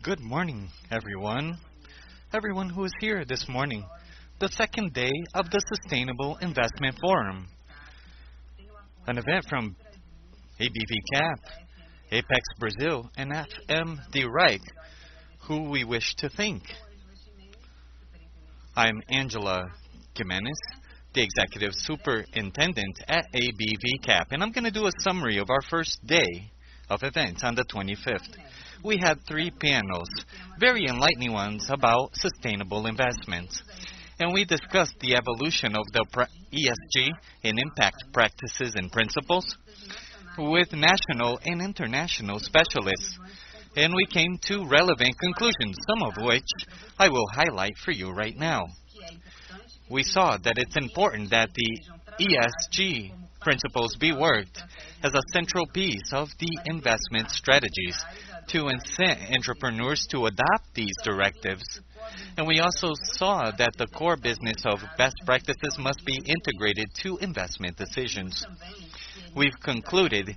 Good morning, everyone. Everyone who is here this morning. The second day of the Sustainable Investment Forum. An event from ABVCAP, Apex-Brasil, and FMD Right, who we wish to thank. I'm Angela Jimenez, the Executive Superintendent at ABVCAP, and I'm going to do a summary of our first day of events on the 25th. We had 3 panels, very enlightening ones about sustainable investments. And we discussed the evolution of the ESG and impact practices and principles with national and international specialists. And we came to relevant conclusions, some of which I will highlight for you right now. We saw that it's important that the ESG principles be worked as a central piece of the investment strategies to incent entrepreneurs to adopt these directives. And we also saw that the core business of best practices must be integrated to investment decisions. We've concluded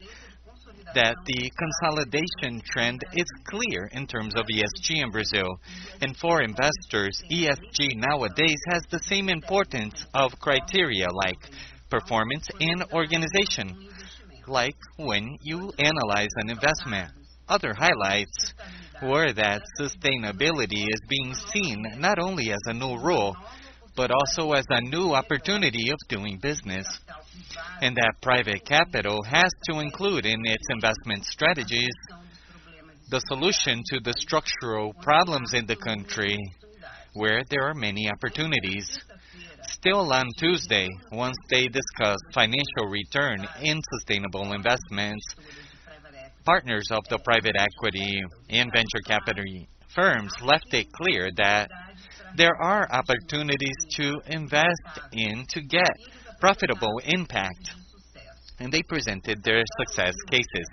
that the consolidation trend is clear in terms of ESG in Brazil. And for investors, ESG nowadays has the same importance of criteria like performance and organization, like when you analyze an investment. Other highlights were that sustainability is being seen not only as a new rule, but also as a new opportunity of doing business, and that private capital has to include in its investment strategies the solution to the structural problems in the country, where there are many opportunities. Still on Tuesday, once they discussed financial return in sustainable investments, partners of the private equity and venture capital firms left it clear that there are opportunities to invest in to get profitable impact. And they presented their success cases.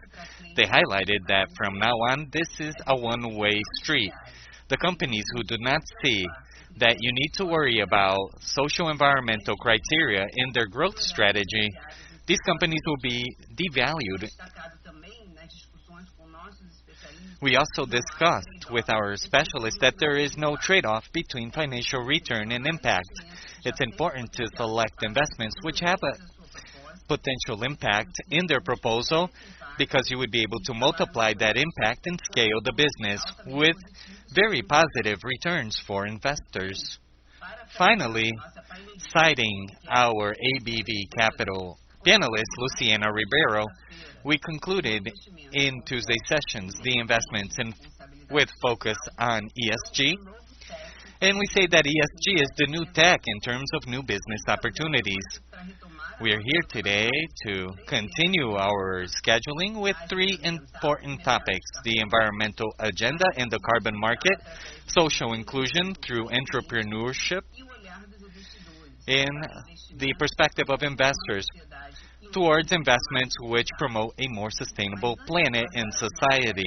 They highlighted that from now on, this is a one-way street. The companies who do not see that you need to worry about social environmental criteria in their growth strategy, these companies will be devalued. We also discussed with our specialists that there is no trade-off between financial return and impact. It's important to select investments which have a potential impact in their proposal because you would be able to multiply that impact and scale the business with very positive returns for investors. Finally, citing our ABV Capital panelist, Luciana Ribeiro, we concluded in Tuesday sessions the investments with focus on ESG. And we say that ESG is the new tech in terms of new business opportunities. We are here today to continue our scheduling with 3 important topics: the environmental agenda in the carbon market, social inclusion through entrepreneurship, and the perspective of investors towards investments which promote a more sustainable planet and society.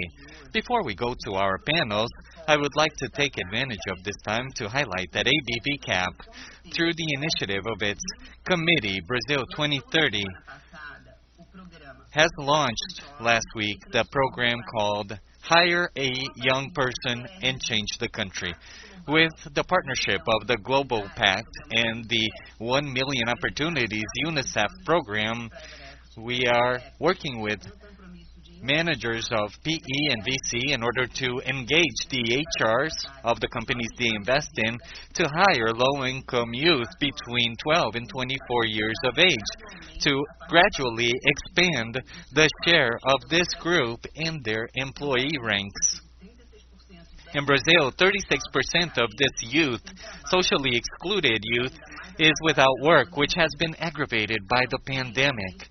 Before we go to our panels, I would like to take advantage of this time to highlight that ABVCAP, through the initiative of its committee, Brazil 2030, has launched last week the program called Hire a Young Person and Change the Country. With the partnership of the Global Pact and the 1 Million Opportunities UNICEF program, we are working with managers of PE and VC in order to engage the HRs of the companies they invest in to hire low-income youth between 12 and 24 years of age to gradually expand the share of this group in their employee ranks. In Brazil, 36% of this youth, socially excluded youth, is without work, which has been aggravated by the pandemic.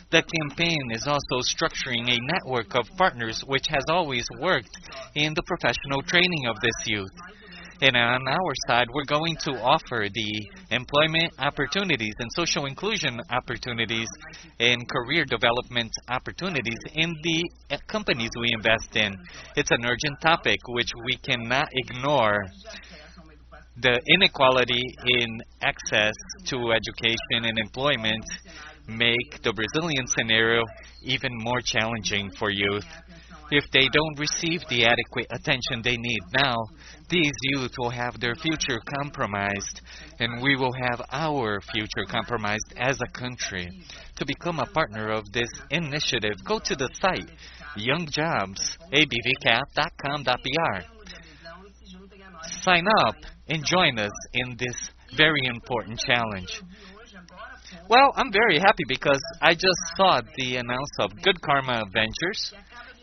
The campaign is also structuring a network of partners which has always worked in the professional training of this youth. And on our side, we're going to offer the employment opportunities and social inclusion opportunities and career development opportunities in the companies we invest in. It's an urgent topic which we cannot ignore. The inequality in access to education and employment make the Brazilian scenario even more challenging for youth. If they don't receive the adequate attention they need now, these youth will have their future compromised, and we will have our future compromised as a country. To become a partner of this initiative, go to the site youngjobs, abvcap.com.br. Sign up and join us in this very important challenge. Well, I'm very happy because I just saw the announce of Good Karma Ventures,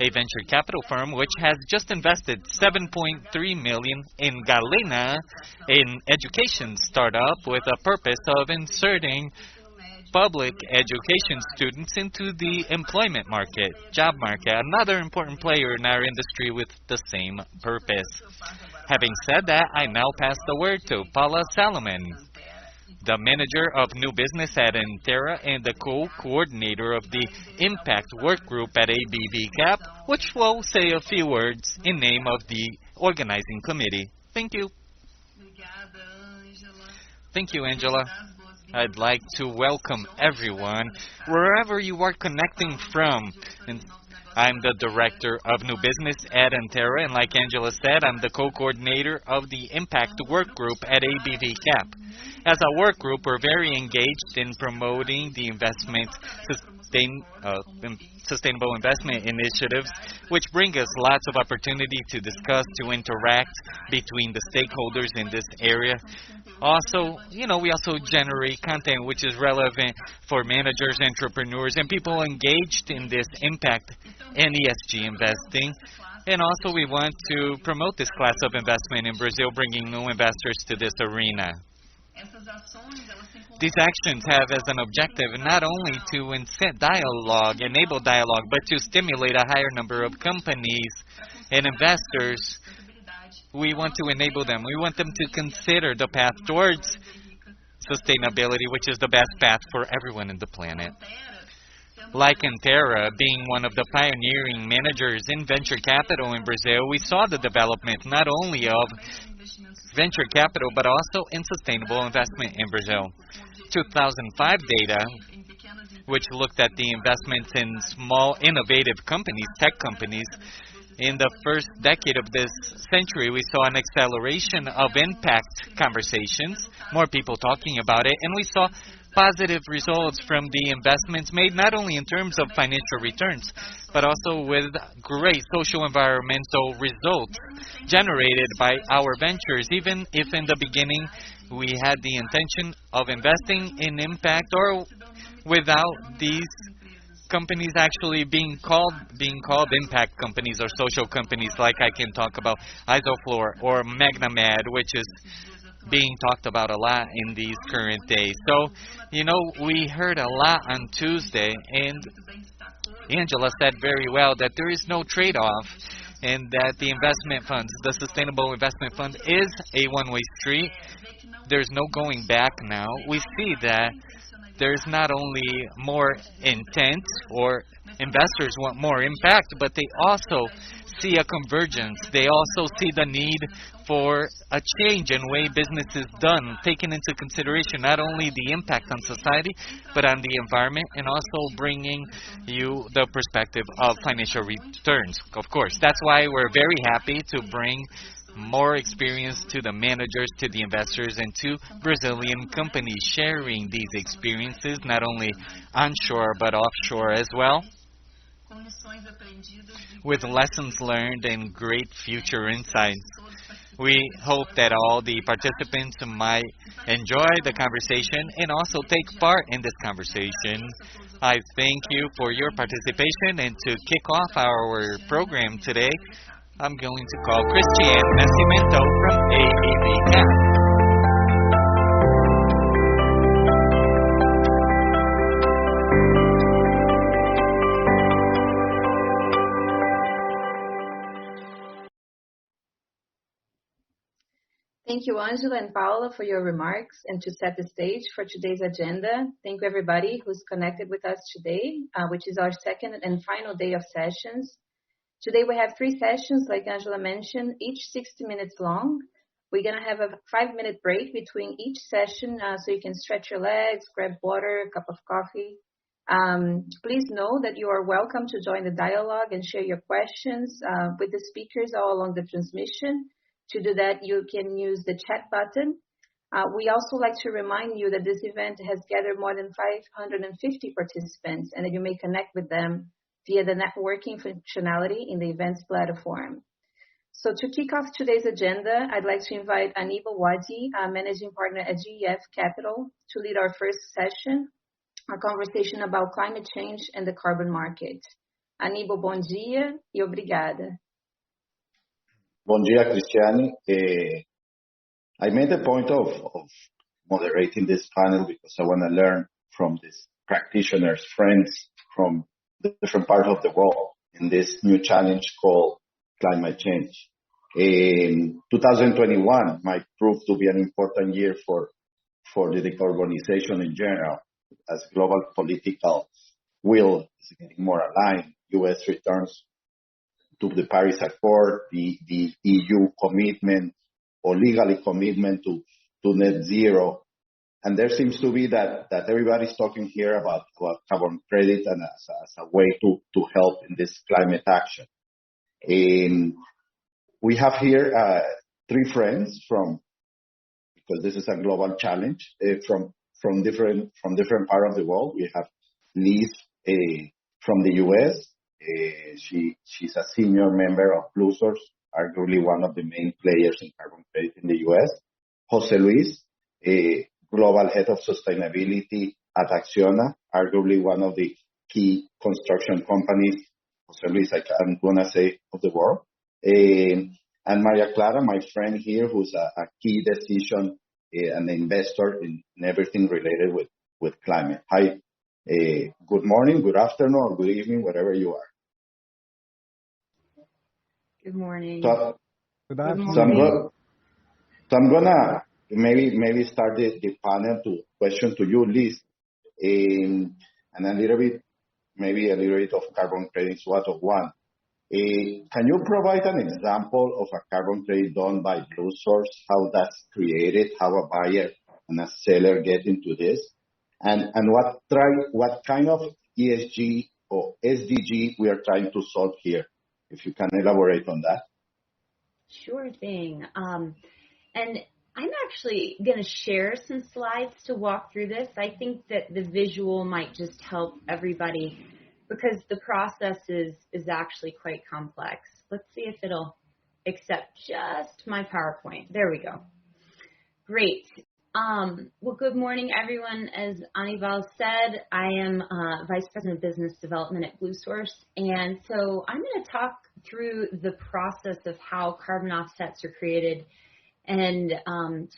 a venture capital firm which has just invested 7.3 million in Galena, an education startup with a purpose of inserting public education students into the employment market, job market, another important player in our industry with the same purpose. Having said that, I now pass the word to Paula Salomon, the manager of new business at Intera and the co-coordinator of the Impact Work Group at ABVCAP, which will say a few words in name of the organizing committee. Thank you. Thank you, Angela. I'd like to welcome everyone, wherever you are connecting from. And I'm the director of new business at Intera, and like Angela said, I'm the co-coordinator of the Impact Work Group at ABVCAP. As a work group, we're very engaged in promoting the sustainable investment initiatives, which bring us lots of opportunity to discuss, to interact between the stakeholders in this area. Also, we also generate content which is relevant for managers, entrepreneurs, and people engaged in this impact and ESG investing. And also, we want to promote this class of investment in Brazil, bringing new investors to this arena. These actions have as an objective not only to incent dialogue, enable dialogue, but to stimulate a higher number of companies and investors. We want to enable them. We want them to consider the path towards sustainability, which is the best path for everyone in the planet. Like Intera, being one of the pioneering managers in venture capital in Brazil, we saw the development not only of venture capital, but also in sustainable investment in Brazil. 2005 data, which looked at the investments in small innovative companies, tech companies, in the first decade of this century, we saw an acceleration of impact conversations, more people talking about it, and we saw positive results from the investments made not only in terms of financial returns, but also with great social environmental results generated by our ventures, even if in the beginning we had the intention of investing in impact or without these companies actually being called impact companies or social companies, like I can talk about Isoflor or MagnaMed, which is being talked about a lot in these current days. So, we heard a lot on Tuesday, and Angela said very well that there is no trade-off and that the investment funds, the Sustainable Investment Fund, is a one-way street. There's no going back now. We see that there's not only more intent or investors want more impact, but they also see a convergence. They also see the need for a change in way business is done, taking into consideration not only the impact on society, but on the environment, and also bringing you the perspective of financial returns. Of course, that's why we're very happy to bring more experience to the managers, to the investors, and to Brazilian companies sharing these experiences, not only onshore but offshore as well, with lessons learned and great future insights. We hope that all the participants might enjoy the conversation and also take part in this conversation. I thank you for your participation, and to kick off our program today, I'm going to call Cristiane Nascimento from ABVCAP. Thank you, Angela and Paula, for your remarks and to set the stage for today's agenda. Thank you, everybody who's connected with us today, which is our second and final day of sessions. Today we have 3 sessions, like Angela mentioned, each 60 minutes long. We're going to have a 5-minute break between each session so you can stretch your legs, grab water, a cup of coffee. Please know that you are welcome to join the dialogue and share your questions with the speakers all along the transmission. To do that, you can use the chat button. We also like to remind you that this event has gathered more than 550 participants and that you may connect with them via the networking functionality in the events platform. So to kick off today's agenda, I'd like to invite Aníbal Wadi, Managing Partner at GEF Capital, to lead our first session, a conversation about climate change and the carbon market. Aníbal, bom dia e obrigada. Bom dia, Cristiane. I made a point of moderating this panel because I want to learn from these practitioners, friends from the different parts of the world in this new challenge called climate change. In 2021 might prove to be an important year for the decarbonization in general, as global political will is getting more aligned. U.S. returns to the Paris Accord, the EU commitment or legally commitment to net zero. And there seems to be that everybody's talking here about carbon credit and as a way to help in this climate action. We have here three friends because this is a global challenge, from different parts of the world. We have Liz from the U.S. She's a senior member of Blue Source, arguably one of the main players in carbon credit in the U.S. Jose Luis, global head of sustainability at Acciona, arguably one of the key construction companies, Jose Luis, I'm going to say, of the world. And Maria Clara, my friend here, who's a key decision and investor in everything related with climate. Hi, good morning, good afternoon, or good evening, wherever you are. Good morning. Good afternoon. So I'm gonna maybe start the panel to question to you, Liz, and a little bit of carbon credits, what of one. Can you provide an example of a carbon credit done by Blue Source, how that's created, how a buyer and a seller get into this, and what kind of ESG or SDG we are trying to solve here? If you can elaborate on that. Sure thing. And I'm actually going to share some slides to walk through this. I think that the visual might just help everybody because the process is actually quite complex. Let's see if it'll accept just my PowerPoint. There we go. Great. Well, good morning, everyone. As Aníbal said, I am Vice President of Business Development at Blue Source, and so I'm going to talk through the process of how carbon offsets are created and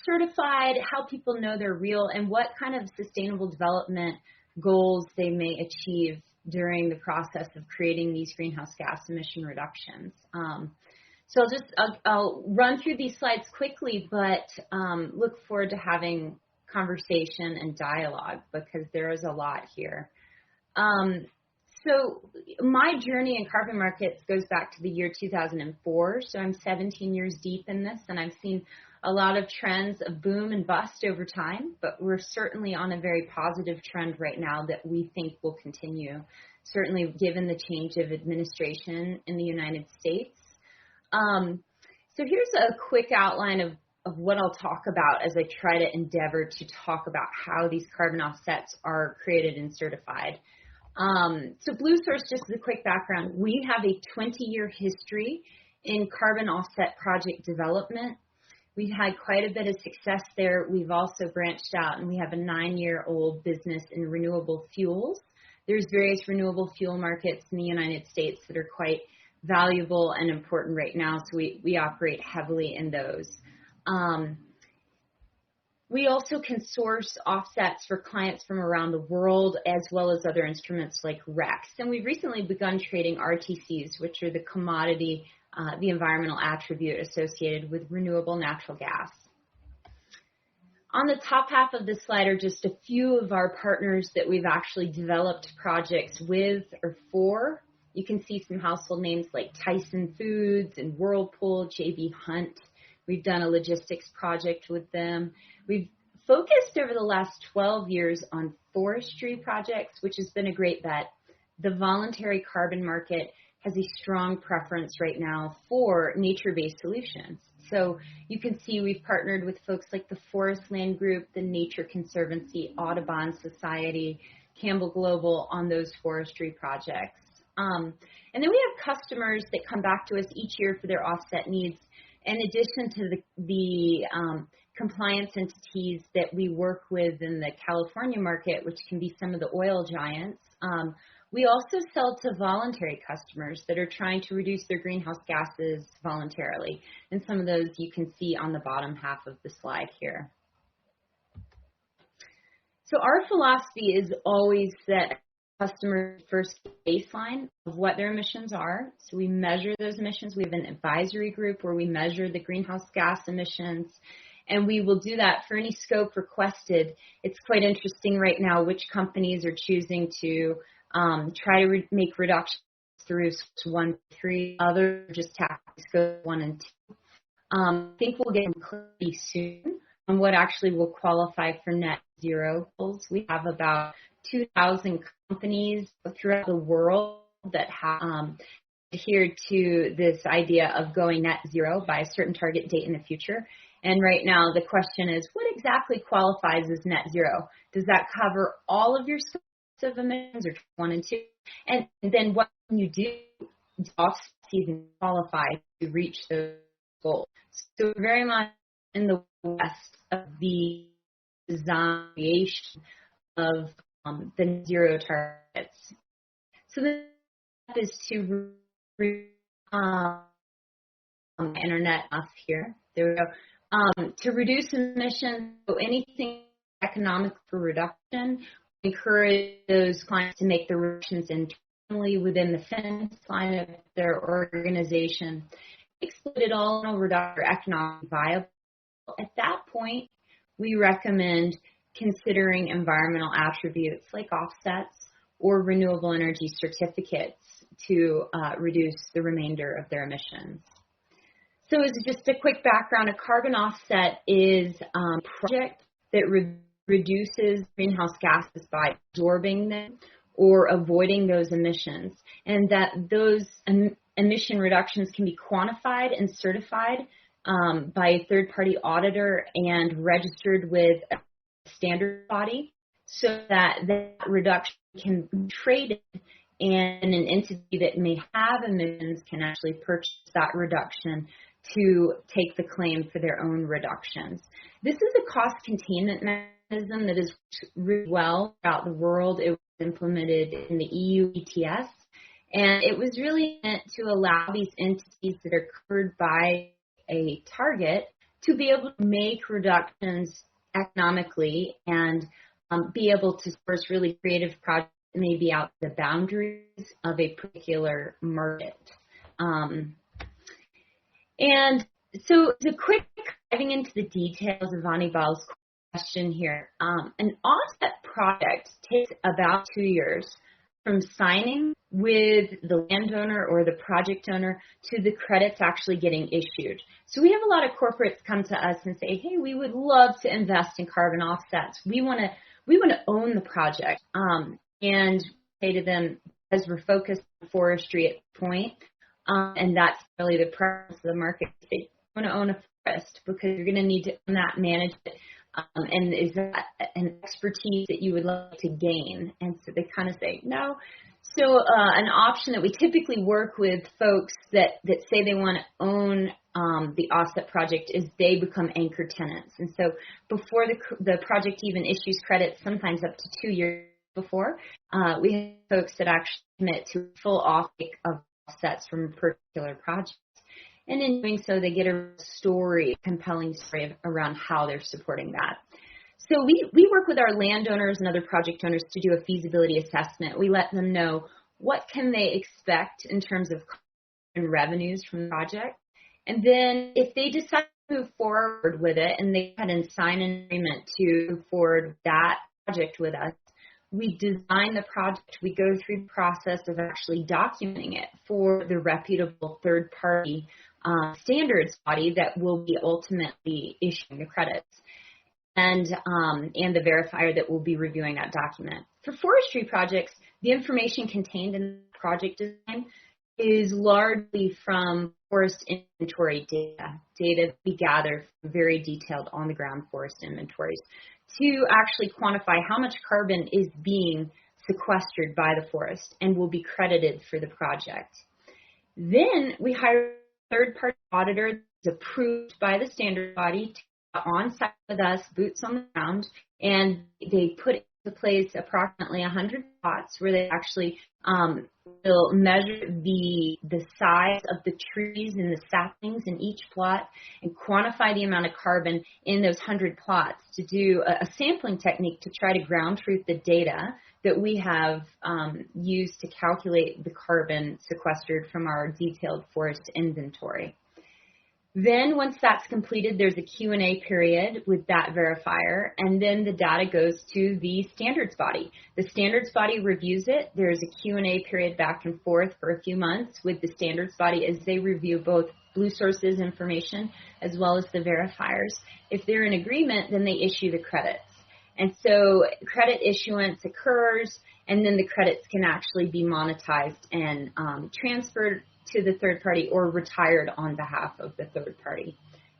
certified, how people know they're real, and what kind of sustainable development goals they may achieve during the process of creating these greenhouse gas emission reductions. So I'll run through these slides quickly, but look forward to having conversation and dialogue because there is a lot here. So my journey in carbon markets goes back to the year 2004. So I'm 17 years deep in this, and I've seen a lot of trends of boom and bust over time, but we're certainly on a very positive trend right now that we think will continue, certainly given the change of administration in the United States. So here's a quick outline of what I'll talk about as I try to endeavor to talk about how these carbon offsets are created and certified. So Blue Source, just as a quick background, we have a 20-year history in carbon offset project development. We've had quite a bit of success there. We've also branched out, and we have a 9-year-old business in renewable fuels. There's various renewable fuel markets in the United States that are quite valuable and important right now, so we operate heavily in those. We also can source offsets for clients from around the world, as well as other instruments like RECs. And we've recently begun trading RTCs, which are the commodity, the environmental attribute associated with renewable natural gas. On the top half of this slide are just a few of our partners that we've actually developed projects with or for. You can see some household names like Tyson Foods and Whirlpool, J.B. Hunt. We've done a logistics project with them. We've focused over the last 12 years on forestry projects, which has been a great bet. The voluntary carbon market has a strong preference right now for nature-based solutions. So you can see we've partnered with folks like the Forest Land Group, the Nature Conservancy, Audubon Society, Campbell Global on those forestry projects. And then we have customers that come back to us each year for their offset needs. In addition to the compliance entities that we work with in the California market, which can be some of the oil giants, we also sell to voluntary customers that are trying to reduce their greenhouse gases voluntarily. And some of those you can see on the bottom half of the slide here. So our philosophy is always that customers first baseline of what their emissions are. So we measure those emissions. We have an advisory group where we measure the greenhouse gas emissions, and we will do that for any scope requested. It's quite interesting right now which companies are choosing to try to make reductions through scopes 1 to 3. Others just tackle scope 1 and 2. I think we'll get clarity soon on what actually will qualify for net zero goals. We have about 2,000 companies throughout the world that have adhered to this idea of going net zero by a certain target date in the future. And right now the question is, what exactly qualifies as net zero? Does that cover all of your scopes of emissions, or 1 and 2? And then what can you do to offset even qualify to reach those goals? So very much in the west of the design of the net zero targets. So the step is to internet off here. There we go. To reduce emissions, so anything economic for reduction, encourage those clients to make the reductions internally within the fence line of their organization. Exclude it all and reduce economic viable. At that point, we recommend considering environmental attributes like offsets or renewable energy certificates to reduce the remainder of their emissions. So as just a quick background, a carbon offset is a project that reduces greenhouse gases by absorbing them or avoiding those emissions, and that those emission reductions can be quantified and certified by a third-party auditor and registered with a standard body, so that that reduction can be traded and an entity that may have emissions can actually purchase that reduction to take the claim for their own reductions. This is a cost containment mechanism that is really well throughout the world. It was implemented in the EU ETS, and it was really meant to allow these entities that are covered by a target to be able to make reductions economically and be able to source really creative projects that may be out the boundaries of a particular market. And so the quick diving into the details of Anibal's question here, an offset project takes about 2 years from signing with the landowner or the project owner to the credits actually getting issued. So we have a lot of corporates come to us and say, hey, we would love to invest in carbon offsets. We want to own the project. And say to them, as we're focused on forestry at the point, and that's really the preference of the market, they want to own a forest because you're going to need to own that, manage it. And is that an expertise that you would like to gain? And so they kind of say no. So an option that we typically work with folks that say they want to own the offset project is they become anchor tenants. And so before the project even issues credits, sometimes up to 2 years before, we have folks that actually commit to full offtake of offsets from a particular project. And in doing so, they get a compelling story around how they're supporting that. So we work with our landowners and other project owners to do a feasibility assessment. We let them know what can they expect in terms of revenues from the project. And then if they decide to move forward with it and they had and sign an agreement to move forward that project with us, we design the project. We go through the process of actually documenting it for the reputable third-party standards body that will be ultimately issuing the credits. and the verifier that will be reviewing that document. For forestry projects, the information contained in the project design is largely from forest inventory data we gather from very detailed on-the-ground forest inventories to actually quantify how much carbon is being sequestered by the forest and will be credited for the project. Then we hire a third-party auditor that's approved by the standard body to on site with us, boots on the ground, and they put into place approximately 100 plots where they actually will measure the size of the trees and the saplings in each plot and quantify the amount of carbon in those 100 plots to do a sampling technique to try to ground truth the data that we have used to calculate the carbon sequestered from our detailed forest inventory. Then once that's completed, there's a Q&A period with that verifier, and then the data goes to the standards body. The standards body reviews it. There's a Q&A period back and forth for a few months with the standards body as they review both Blue Source's information as well as the verifiers. If they're in agreement, then they issue the credits. And so credit issuance occurs, and then the credits can actually be monetized and transferred to the third party or retired on behalf of the third party.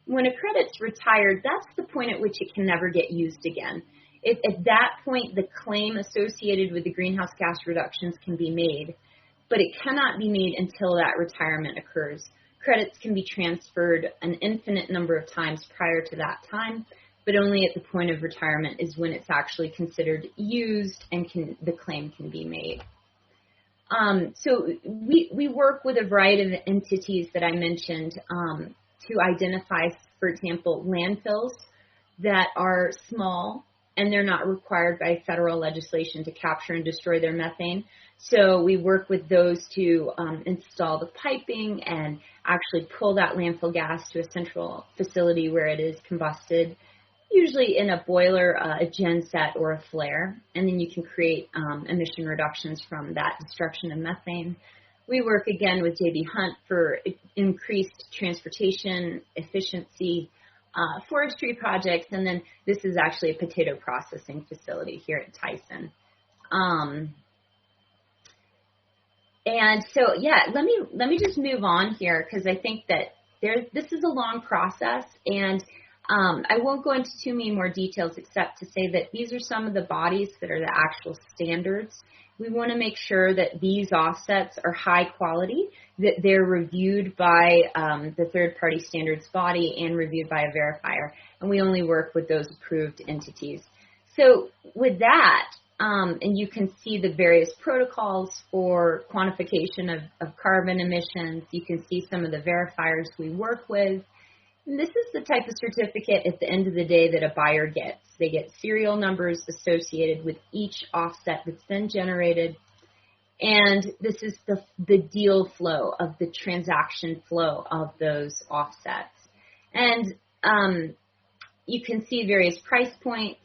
When a credit's retired, that's the point at which it can never get used again. If at that point the claim associated with the greenhouse gas reductions can be made, but it cannot be made until that retirement occurs. Credits can be transferred an infinite number of times prior to that time, but only at the point of retirement is when it's actually considered used and the claim can be made. So we work with a variety of entities that I mentioned to identify, for example, landfills that are small and they're not required by federal legislation to capture and destroy their methane. So we work with those to install the piping and actually pull that landfill gas to a central facility where it is combusted, usually in a boiler, a genset, or a flare, and then you can create emission reductions from that destruction of methane. We work again with J.B. Hunt for increased transportation efficiency, forestry projects, and then this is actually a potato processing facility here at Tyson. And so, yeah, let me just move on here because I think that this is a long process, and I won't go into too many more details except to say that these are some of the bodies that are the actual standards. We want to make sure that these offsets are high quality, that they're reviewed by the third-party standards body and reviewed by a verifier, and we only work with those approved entities. So with that, and you can see the various protocols for quantification of carbon emissions. You can see some of the verifiers we work with. And this is the type of certificate at the end of the day that a buyer gets. They get serial numbers associated with each offset that's been generated. And this is the deal flow of the transaction flow of those offsets. And you can see various price points.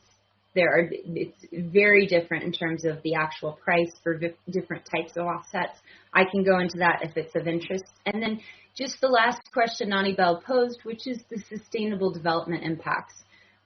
It's very different in terms of the actual price for different types of offsets. I can go into that if it's of interest. And then just the last question Anibal posed, which is the sustainable development impacts.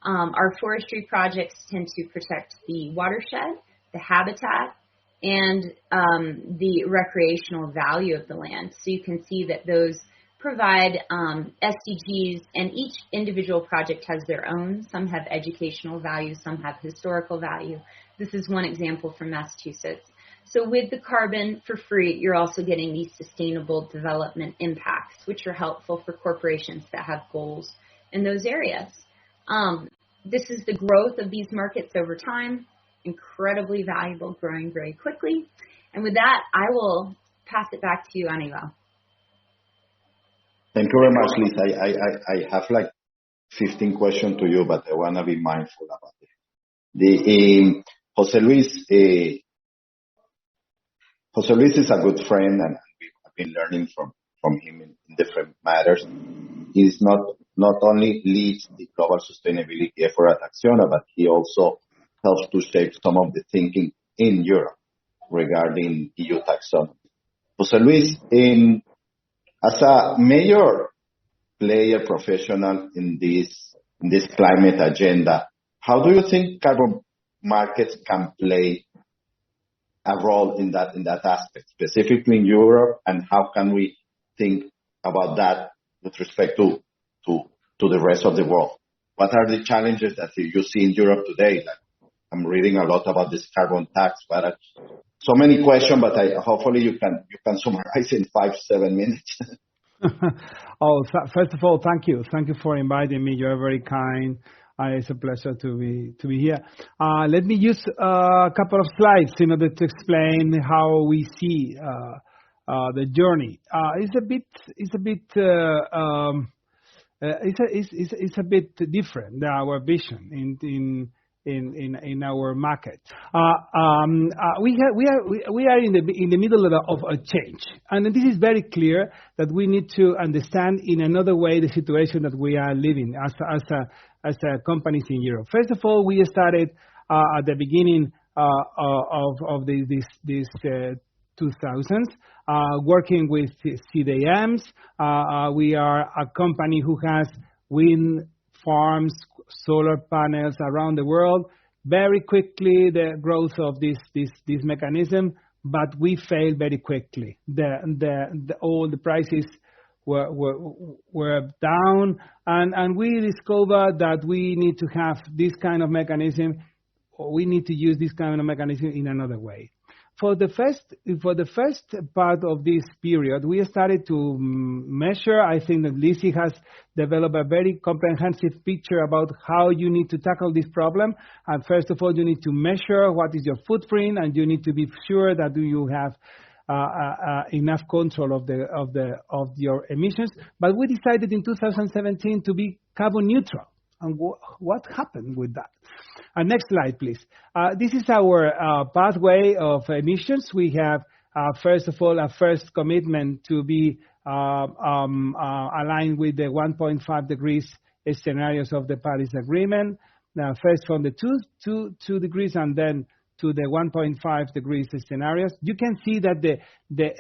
Our forestry projects tend to protect the watershed, the habitat, and the recreational value of the land. So you can see that those provide SDGs, and each individual project has their own. Some have educational value, some have historical value. This is one example from Massachusetts. So with the carbon for free, you're also getting these sustainable development impacts, which are helpful for corporations that have goals in those areas. This is the growth of these markets over time, incredibly valuable, growing very quickly. And with that, I will pass it back to you, Anibal. Thank you very much, Liz. I have like 15 questions to you, but I want to be mindful about it. Jose Luis is a good friend, and we have been learning from him in different matters. He's not only leads the global sustainability effort at Acciona, but he also helps to shape some of the thinking in Europe regarding EU taxonomy. Jose Luis, as a major player professional in this climate agenda, How do you think carbon markets can play a role in that aspect, specifically in Europe, and how can we think about that with respect to the rest of the world? What are the challenges that you see in Europe today? Like, I'm reading a lot about this carbon tax, but so many questions, but hopefully you can summarize in 5-7 minutes. First of all, thank you. Thank you for inviting me. You're very kind. It's a pleasure to be here. Let me use a couple of slides in order to explain how we see the journey. It's a bit different than our vision in our market. We are in the middle of a change, and this is very clear that we need to understand in another way the situation that we are living as companies in Europe. First of all, we started at the beginning of this 2000s working with CDMs. We are a company who has wind farms, solar panels around the world. Very quickly, the growth of this mechanism, but we failed very quickly. All the prices were down, and we discovered that we need to have this kind of mechanism, or we need to use this kind of mechanism in another way. For the first part of this period, we started to measure. I think that Lizzie has developed a very comprehensive picture about how you need to tackle this problem. And first of all, you need to measure what is your footprint, and you need to be sure that you have enough control of your emissions. But we decided in 2017 to be carbon neutral. And what happened with that? Next slide, please. This is our pathway of emissions. We have, first of all, a first commitment to be aligned with the 1.5 degrees scenarios of the Paris Agreement. Now, first from the 2 degrees and then to the 1.5 degrees scenarios. You can see that the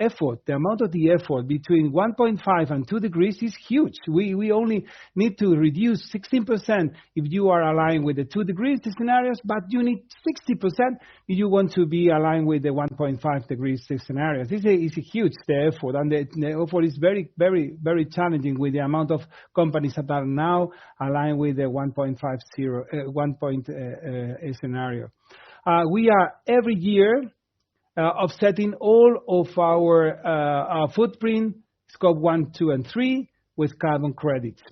effort, the amount of the effort between 1.5 and 2 degrees is huge. We only need to reduce 16% if you are aligned with the 2 degrees scenarios, but you need 60% if you want to be aligned with the 1.5 degrees scenarios. It's a huge effort, and the effort is very, very, very challenging with the amount of companies that are now aligned with the 1.5 scenario. We are every year offsetting all of our footprint, scope 1, 2, and 3, with carbon credits.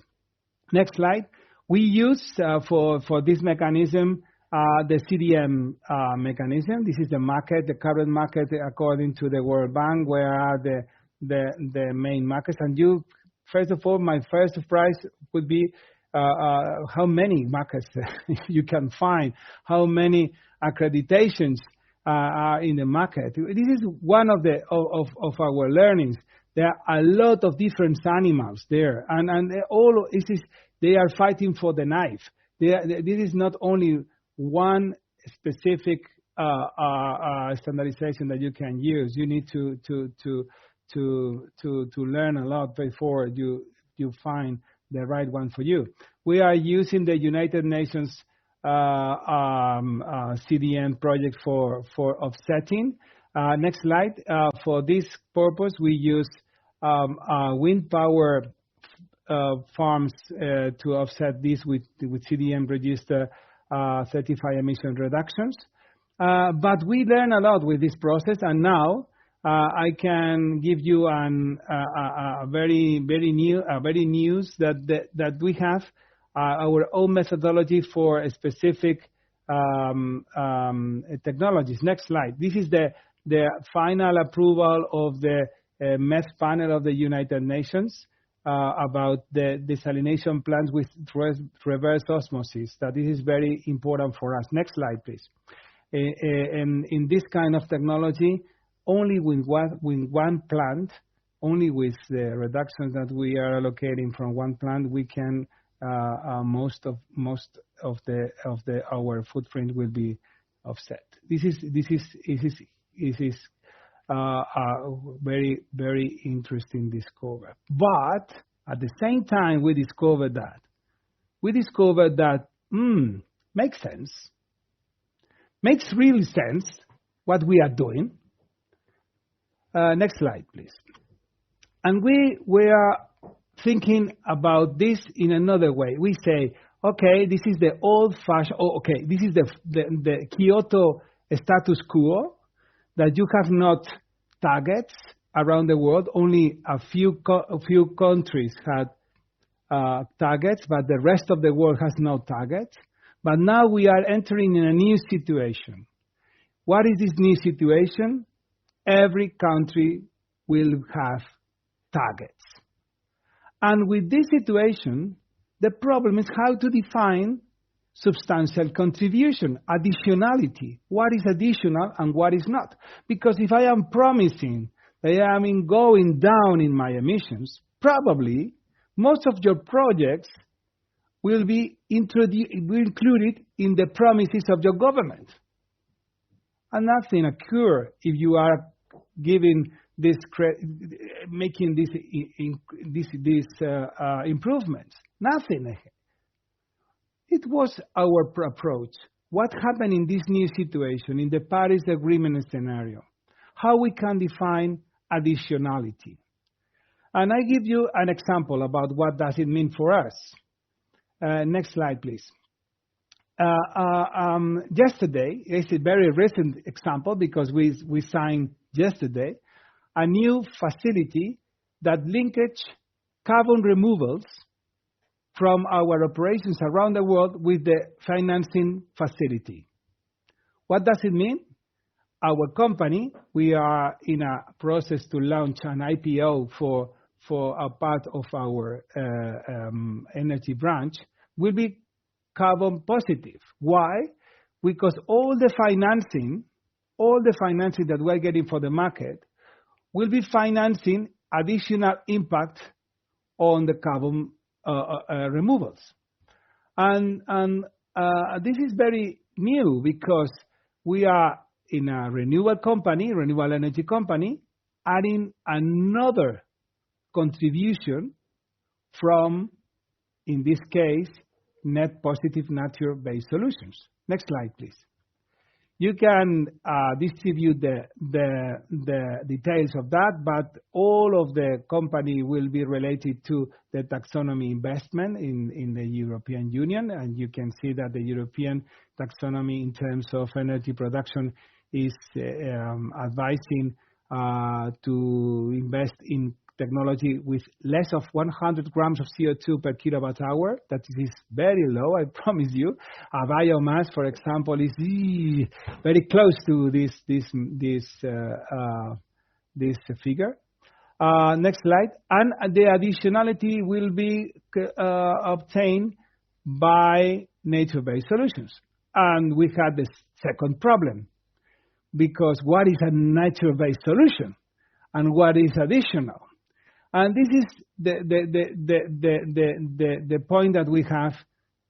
Next slide. We use for this mechanism the CDM mechanism. This is the market, the current market according to the World Bank, where are the main markets. And first of all, my first surprise would be how many markets you can find, how many accreditations are in the market. This is one of our learnings. There are a lot of different animals there, and they are fighting for the knife. This is not only one specific standardization that you can use. You need to learn a lot before you find the right one for you. We are using the United Nations CDM project for offsetting. Next slide. For this purpose, we use wind power farms to offset this with CDM register certified emission reductions. But we learn a lot with this process, and now I can give you a very news that we have our own methodology for specific technologies. Next slide. This is the final approval of the MES panel of the United Nations about the desalination plants with reverse osmosis. That this is very important for us. Next slide, please. In this kind of technology, only with one plant, only with the reductions that we are allocating from one plant, we can most of our footprint will be offset. This is very, very interesting discovery. But at the same time, we discovered that Makes sense. Makes real sense what we are doing. Next slide, please. And we are thinking about this in another way. We say, okay, this is the old-fashioned, this is the Kyoto status quo, that you have not targets around the world. Only a few countries had targets, but the rest of the world has no targets. But now we are entering in a new situation. What is this new situation? Every country will have targets. And with this situation, the problem is how to define substantial contribution, additionality. What is additional and what is not? Because if I am promising that I am going down in my emissions, probably most of your projects will be included in the promises of your government. And nothing occurs if you are giving this, making these improvements. Nothing. It was our approach. What happened in this new situation, in the Paris Agreement scenario? How we can define additionality? And I give you an example about what does it mean for us. Next slide, please. Yesterday, it's a very recent example because we signed yesterday a new facility that linkage carbon removals from our operations around the world with the financing facility. What does it mean? Our company, we are in a process to launch an IPO for a part of our energy branch, will be carbon positive. Why? Because all the financing that we're getting for the market will be financing additional impact on the carbon removals. And this is very new because we are in a renewable energy company, adding another contribution from, in this case, net positive nature-based solutions. Next slide, please. You can distribute the details of that, but all of the company will be related to the taxonomy investment in the European Union, and you can see that the European taxonomy in terms of energy production is advising to invest in technology with less of 100 grams of CO2 per kilowatt hour. That is very low, I promise you. Biomass, for example, is very close to this figure. Next slide. And the additionality will be obtained by nature-based solutions. And we had the second problem, because what is a nature-based solution and what is additional? And this is the point that we have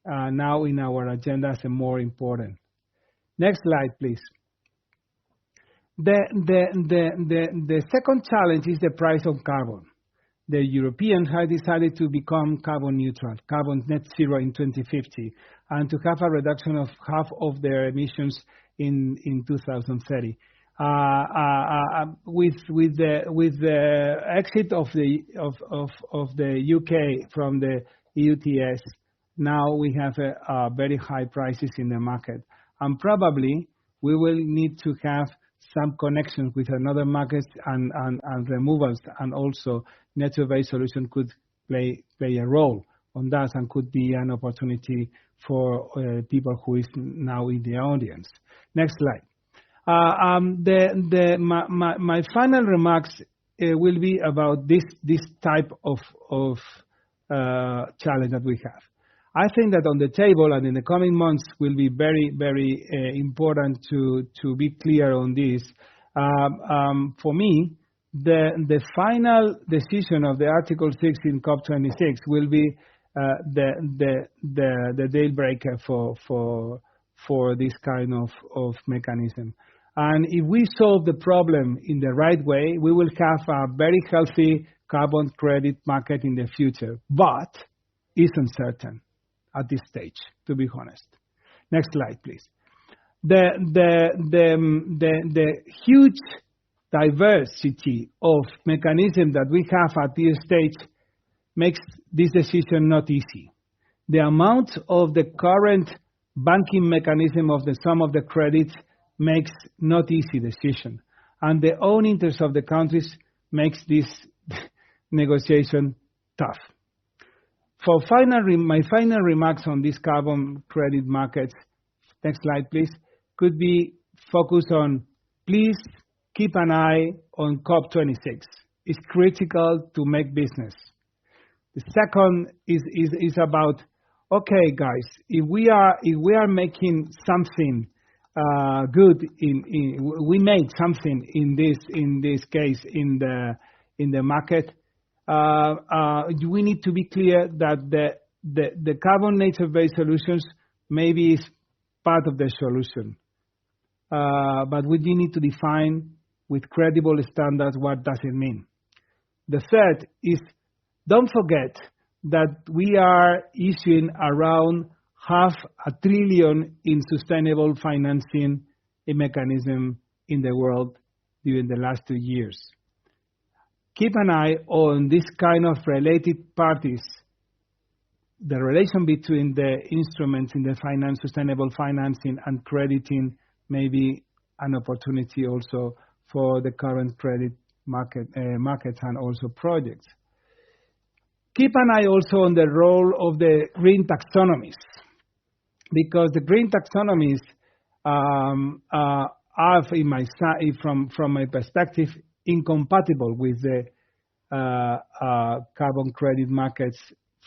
now in our agenda as a more important. Next slide, please. The second challenge is the price of carbon. The Europeans have decided to become carbon neutral, carbon net zero in 2050, and to have a reduction of half of their emissions in 2030. With the exit of the UK from the EUTS, now we have very high prices in the market, and probably we will need to have some connections with another markets and removals, and also nature-based solution could play a role on that and could be an opportunity for people who is now in the audience. Next slide. My final remarks will be about this type of challenge that we have. I think that on the table and in the coming months will be very, very important to be clear on this. For me, the final decision of the Article 6 in COP26 will be the deal breaker for this kind of mechanism. And if we solve the problem in the right way, we will have a very healthy carbon credit market in the future. But it's uncertain at this stage, to be honest. Next slide, please. The huge diversity of mechanisms that we have at this stage makes this decision not easy. The amount of the current banking mechanism of the sum of the credits makes not easy decision. And the own interest of the countries makes this negotiation tough. For my final remarks on these carbon credit markets, next slide please, could be focused on, please keep an eye on COP26. It's critical to make business. The second is about, okay guys, if we are making something good we made something in this case in the market, we need to be clear that the carbon nature-based solutions maybe is part of the solution, but we need to define with credible standards what does it mean. The third is, don't forget that we are issuing around $500 billion in sustainable financing mechanism in the world during the last 2 years. Keep an eye on this kind of related parties. The relation between the instruments in the sustainable financing and crediting may be an opportunity also for the current credit markets and also projects. Keep an eye also on the role of the green taxonomies, because the green taxonomies are, from my perspective, incompatible with the carbon credit markets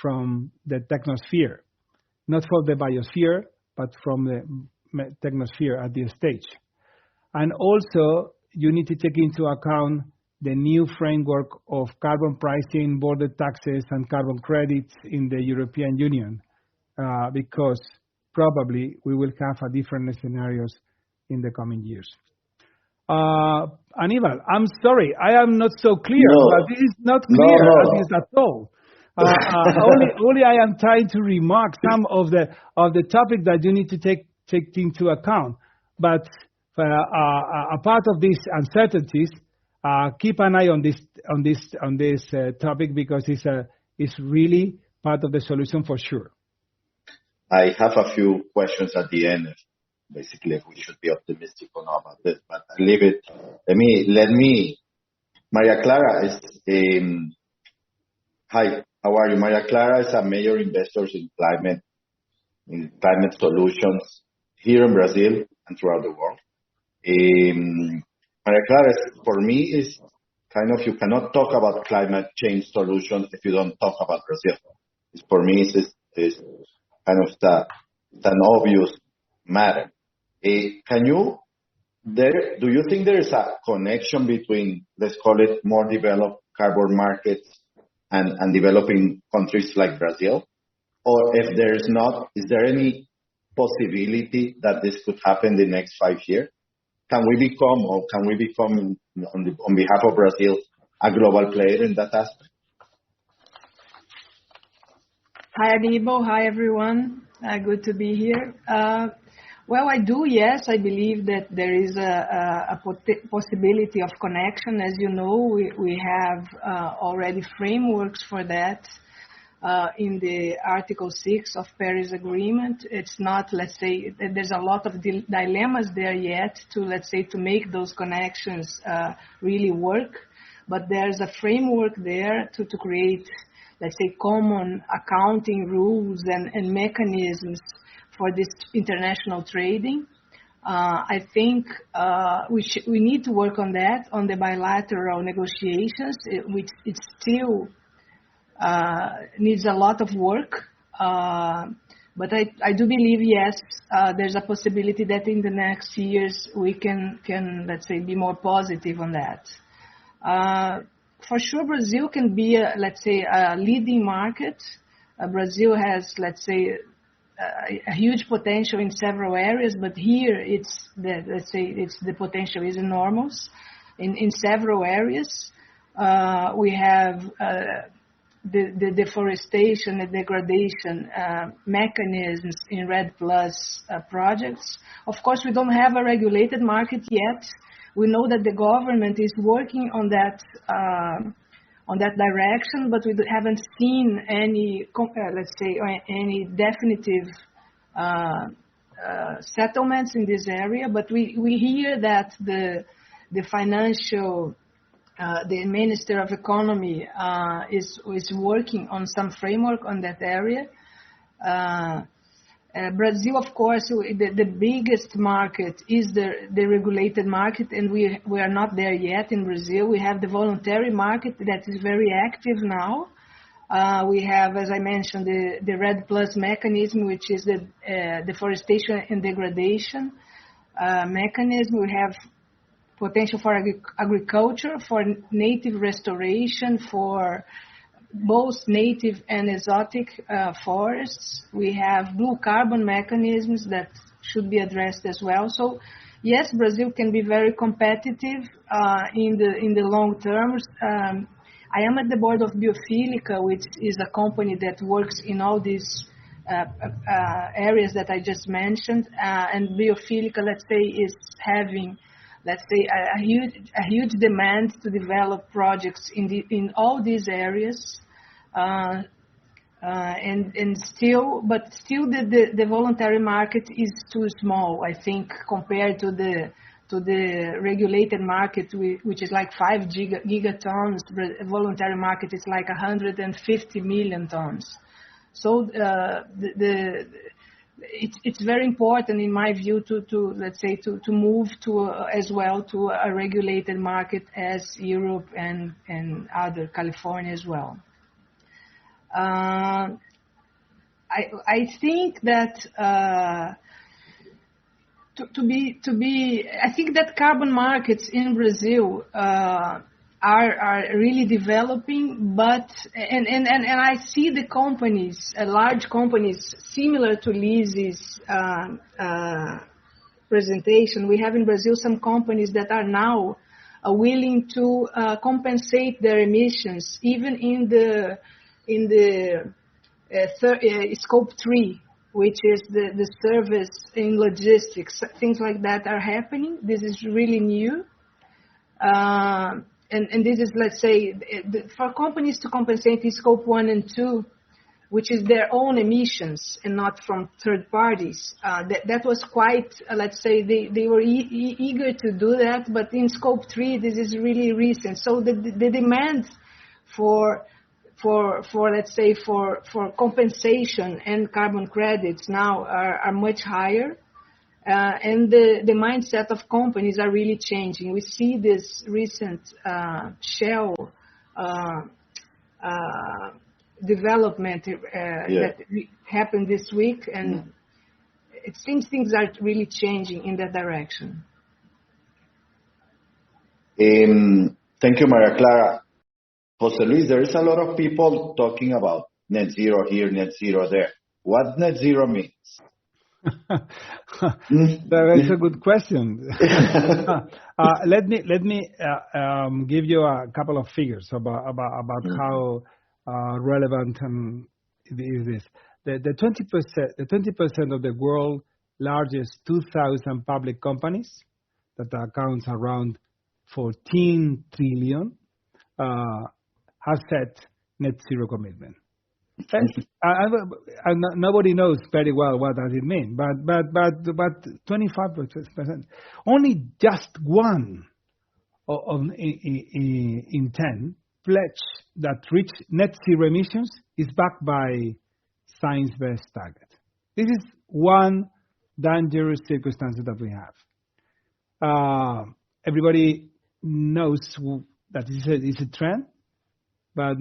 from the technosphere, not for the biosphere, but from the technosphere at this stage. And also, you need to take into account the new framework of carbon pricing, border taxes, and carbon credits in the European Union, because probably we will have different scenarios in the coming years. Aníbal, I'm sorry, I am not so clear, but this is not clear at all. Only I am trying to remark some of the topic that you need to take into account. But a part of these uncertainties, keep an eye on this topic, because it's really part of the solution for sure. I have a few questions at the end. Basically, if we should be optimistic or not about this, but I leave it. Let me. Maria Clara is. Hi, how are you? Maria Clara is a major investor in climate solutions here in Brazil and throughout the world. Maria Clara, for me, is kind of, you cannot talk about climate change solutions if you don't talk about Brazil. For me, it's kind of an obvious matter. Do you think there is a connection between, let's call it, more developed carbon markets and developing countries like Brazil? Or if there is not, is there any possibility that this could happen the next 5 years? Can we become on behalf of Brazil, a global player in that aspect? Hi, Aníbal. Hi, everyone. Good to be here. Well, I do, yes. I believe that there is a possibility of connection. As you know, we have already frameworks for that in the Article 6 of Paris Agreement. It's not, let's say, there's a lot of dilemmas there yet to, let's say, to make those connections really work. But there's a framework there to create, let's say, common accounting rules and mechanisms for this international trading. I think we need to work on that, on the bilateral negotiations, which it still needs a lot of work. But I do believe, yes, there's a possibility that in the next years we can let's say, be more positive on that. For sure, Brazil can be, let's say, a leading market. Brazil has, let's say, a huge potential in several areas, but here the potential is enormous in several areas. We have the deforestation and degradation mechanisms in REDD+ projects. Of course, we don't have a regulated market yet. We know that the government is working on that direction, but we haven't seen any, let's say, any definitive settlements in this area. But we hear that the financial, the Minister of Economy is working on some framework on that area. Brazil, of course, the biggest market is the regulated market, and we are not there yet in Brazil. We have the voluntary market that is very active now. We have, as I mentioned, the REDD+ mechanism, which is the deforestation and degradation mechanism. We have potential for agriculture, for native restoration, for both native and exotic forests. We have blue carbon mechanisms that should be addressed as well. So, yes, Brazil can be very competitive in the long term. I am at the board of Biofílica, which is a company that works in all these areas that I just mentioned. And Biofílica, let's say, is having, let's say, a huge demand to develop projects in all these areas, and still the voluntary market is too small, I think, compared to the regulated market, which is like 5 gigatons. The voluntary market is like 150 million tons. So it's very important, in my view, to let's say to move to as well to a regulated market as Europe and other California as well. I think that I think that carbon markets in Brazil are really developing, but I see the companies, large companies, similar to Liz's presentation. We have in Brazil some companies that are now willing to compensate their emissions, even in the scope 3, which is the service in logistics. Things like that are happening. This is really new. And this is, let's say, for companies to compensate in scope 1 and 2, which is their own emissions and not from third parties. That was quite, let's say, they were eager to do that, but in scope 3, this is really recent. So the demand for let's say, for compensation and carbon credits now are much higher. And the mindset of companies are really changing. We see this recent Shell development that happened this week, and it seems things are really changing in that direction. Thank you, Maria Clara. Jose Luis, there is a lot of people talking about net zero here, net zero there. What net zero means? That is a good question. Let me give you a couple of figures about how relevant is this. The 20% of the world's largest 2,000 public companies that accounts around 14 trillion have set net zero commitment. Nobody knows very well what does it mean, but 25%, only just one in 10 pledge that reach net zero emissions is backed by science-based targets. This is one dangerous circumstance that we have. Everybody knows that it's a trend, but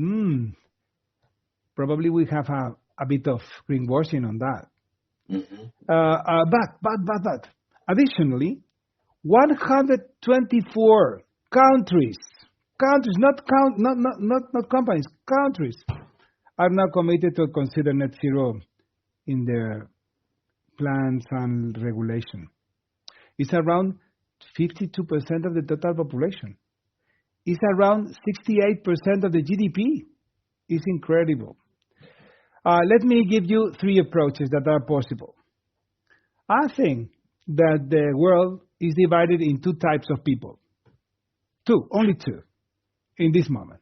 probably we have a bit of greenwashing on that. But additionally, 124 countries, not companies, countries are now committed to consider net zero in their plans and regulation. It's around 52% of the total population. It's around 68% of the GDP. is incredible. Let me give you 3 approaches that are possible. I think that the world is divided in 2 types of people. 2, only 2, in this moment.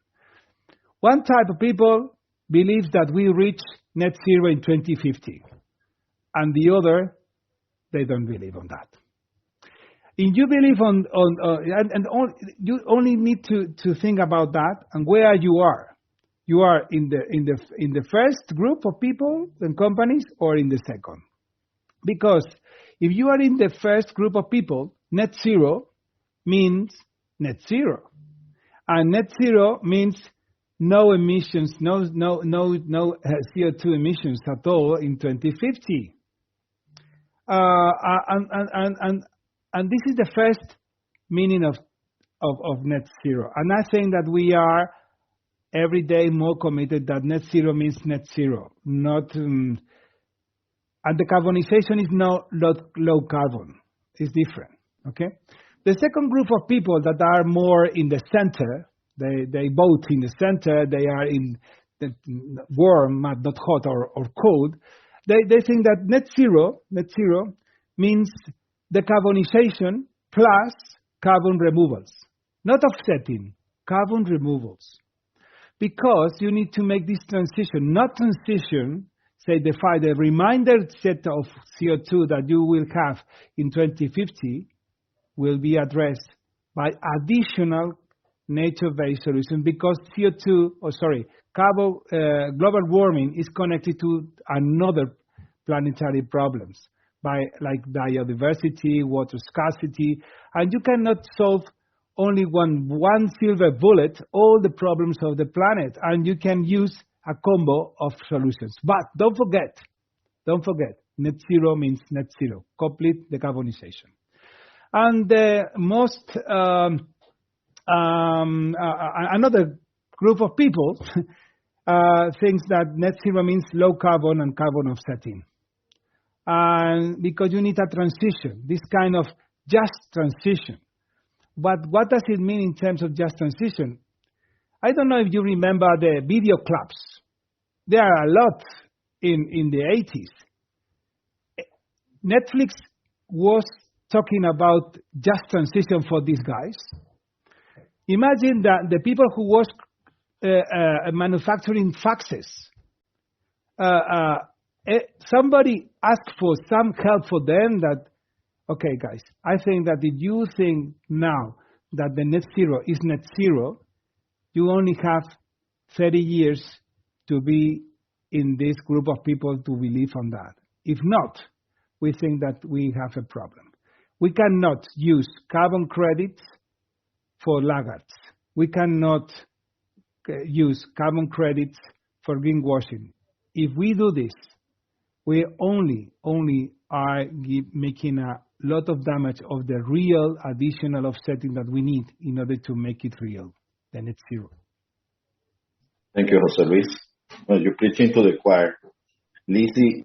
One type of people believes that we reach net zero in 2050, and the other, they don't believe on that. If you believe you only need to think about that and where you are. You are in the first group of people and companies, or in the second. Because if you are in the first group of people, net zero means net zero, and net zero means no emissions, no CO2 emissions at all in 2050. And this is the first meaning of net zero. And I think that we are every day more committed that net zero means net zero, not and the carbonization is not low carbon. It's different. Okay. The second group of people that are more in the center, they vote in the center. They are in the warm, not hot or cold. They think that net zero means decarbonization plus carbon removals, not offsetting, carbon removals. Because you need to make this transition, not transition, say the reminder set of CO2 that you will have in 2050 will be addressed by additional nature-based solutions, because global warming is connected to another planetary problems, like biodiversity, water scarcity, and you cannot solve only one silver bullet all the problems of the planet, and you can use a combo of solutions. But don't forget, net zero means net zero, complete decarbonization. And the most another group of people thinks that net zero means low carbon and carbon offsetting. And because you need a transition, this kind of just transition. But what does it mean in terms of just transition? I don't know if you remember the video clubs. There are a lot in the 80s. Netflix was talking about just transition for these guys. Imagine that the people who was manufacturing faxes, somebody asked for some help for them that, okay, guys, I think that if you think now that the net zero is net zero, you only have 30 years to be in this group of people to believe on that. If not, we think that we have a problem. We cannot use carbon credits for laggards. We cannot use carbon credits for greenwashing. If we do this, we only are making a lot of damage of the real additional offsetting that we need in order to make it real, then it's zero. Thank you, Jose Luis. Well, you're preaching to the choir. Lizzie,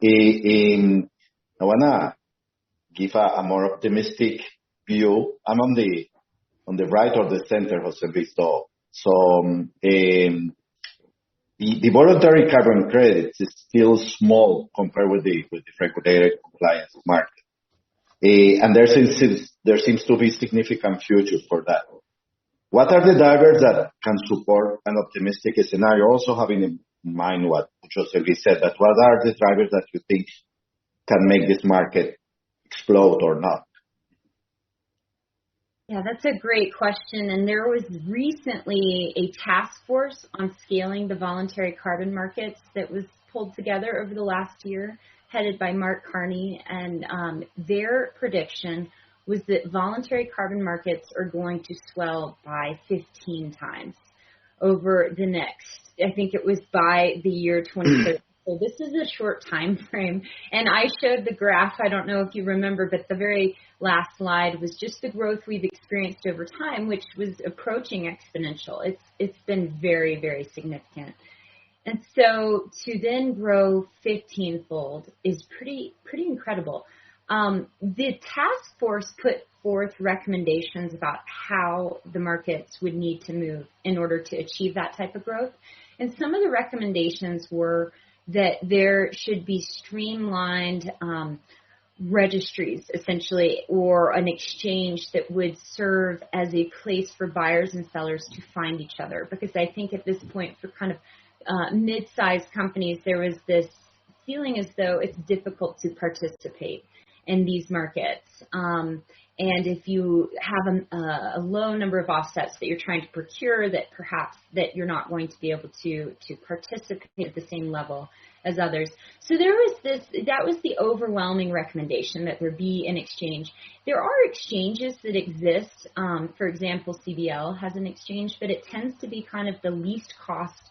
I want to give a more optimistic view. I'm on the right or the center, Jose Luis. So the voluntary carbon credits is still small compared with the regulated compliance market. And there seems to be significant future for that. What are the drivers that can support an optimistic scenario? Also having in mind what Jose Luis said, that what are the drivers that you think can make this market explode or not? Yeah, that's a great question. And there was recently a task force on scaling the voluntary carbon markets that was pulled together over the last year, headed by Mark Carney. And their prediction was that voluntary carbon markets are going to swell by 15 times over the next, I think it was by the year 2030. So this is a short time frame. And I showed the graph, I don't know if you remember, but the very last slide was just the growth we've experienced over time, which was approaching exponential. It's been very, very significant. And so to then grow 15-fold is pretty incredible. The task force put forth recommendations about how the markets would need to move in order to achieve that type of growth. And some of the recommendations were that there should be streamlined registries, essentially, or an exchange that would serve as a place for buyers and sellers to find each other. Because I think at this point, for kind of mid-sized companies, there was this feeling as though it's difficult to participate in these markets. And if you have a low number of offsets that you're trying to procure, that perhaps that you're not going to be able to participate at the same level as others. So there was that was the overwhelming recommendation, that there be an exchange. There are exchanges that exist. For example, CBL has an exchange, but it tends to be kind of the least cost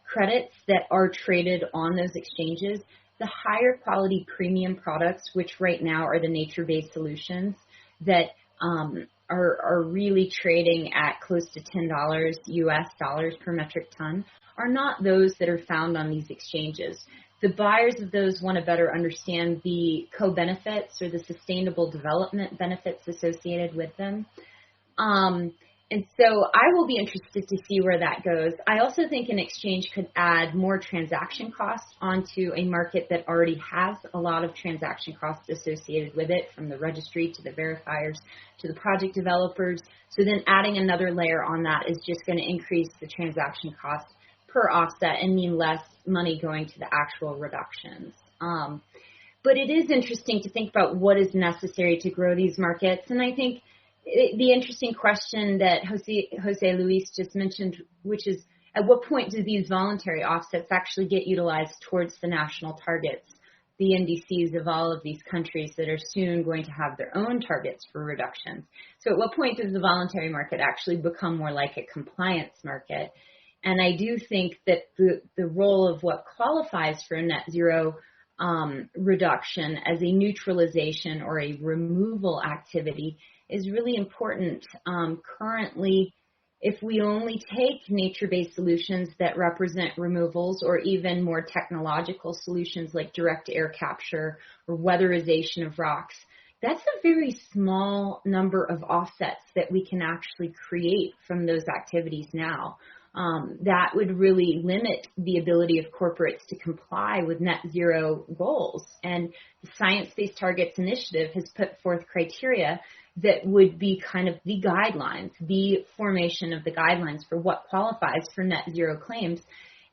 credits that are traded on those exchanges. The higher quality premium products, which right now are the nature-based solutions that are really trading at close to $10 US dollars per metric ton, are not those that are found on these exchanges. The buyers of those want to better understand the co-benefits or the sustainable development benefits associated with them. And so I will be interested to see where that goes. I also think an exchange could add more transaction costs onto a market that already has a lot of transaction costs associated with it, from the registry to the verifiers to the project developers. So then adding another layer on that is just going to increase the transaction cost per offset and mean less money going to the actual reductions. But it is interesting to think about what is necessary to grow these markets. And I think the interesting question that Jose Luis just mentioned, which is, at what point do these voluntary offsets actually get utilized towards the national targets, the NDCs of all of these countries that are soon going to have their own targets for reductions? So at what point does the voluntary market actually become more like a compliance market? And I do think that the role of what qualifies for a net zero reduction as a neutralization or a removal activity is really important. Currently, if we only take nature-based solutions that represent removals, or even more technological solutions like direct air capture or weatherization of rocks, that's a very small number of offsets that we can actually create from those activities now. That would really limit the ability of corporates to comply with net zero goals. And the Science Based Targets Initiative has put forth criteria that would be kind of the guidelines, the formation of the guidelines for what qualifies for net zero claims.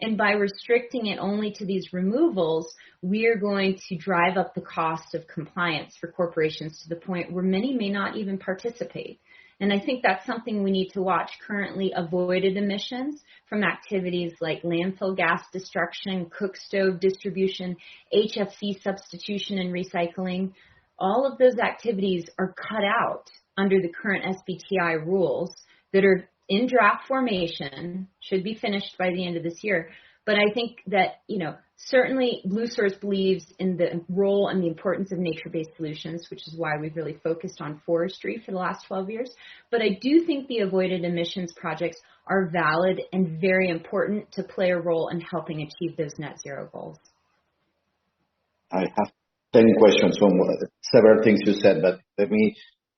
And by restricting it only to these removals, we're going to drive up the cost of compliance for corporations to the point where many may not even participate. And I think that's something we need to watch. Currently, avoided emissions from activities like landfill gas destruction, cook stove distribution, HFC substitution and recycling, all of those activities are cut out under the current SBTI rules that are in draft formation, should be finished by the end of this year. But I think that, certainly Blue Source believes in the role and the importance of nature-based solutions, which is why we've really focused on forestry for the last 12 years. But I do think the avoided emissions projects are valid and very important to play a role in helping achieve those net zero goals. I have 10 questions on several things you said, but let me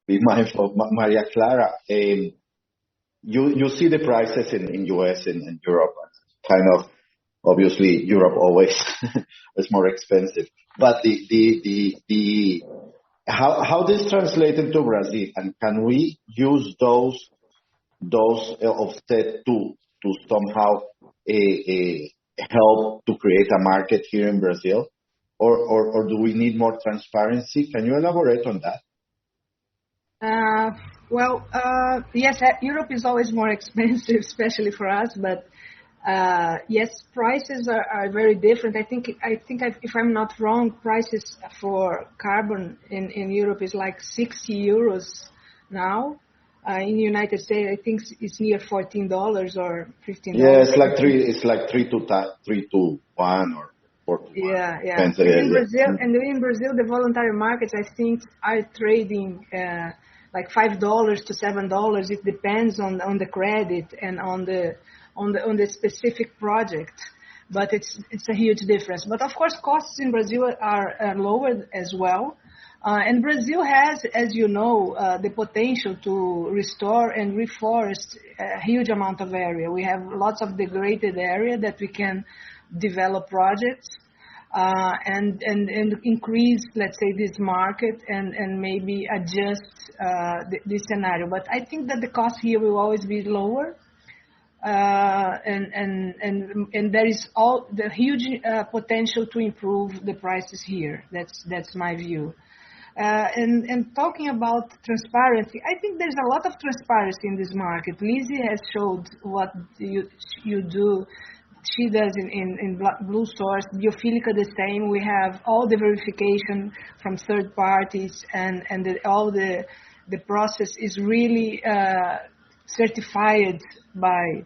be mindful of Maria Clara. You see the prices in US and Europe, kind of, obviously Europe always is more expensive. But how this translated to Brazil, and can we use those offset to somehow help to create a market here in Brazil, or do we need more transparency? Can you elaborate on that? Yes, Europe is always more expensive, especially for us. But yes, prices are very different. I think if I'm not wrong, prices for carbon in Europe is like 60 euros now. In the United States, I think it's near $14 or $15. Yeah, it's like 3 to 1 or 4 to 1. Yeah. In Brazil, the voluntary markets, I think, are trading like $5 to $7. It depends on the credit and on the specific project, but it's a huge difference. But of course, costs in Brazil are lower as well. And Brazil has, as you know, the potential to restore and reforest a huge amount of area. We have lots of degraded area that we can develop projects and increase, let's say, this market and maybe adjust this scenario. But I think that the cost here will always be lower. And there is all the huge potential to improve the prices here. That's my view. And talking about transparency, I think there's a lot of transparency in this market. Lizzie has showed what you do. She does in Blue Source. Biofilica the same. We have all the verification from third parties, and all the process is really certified by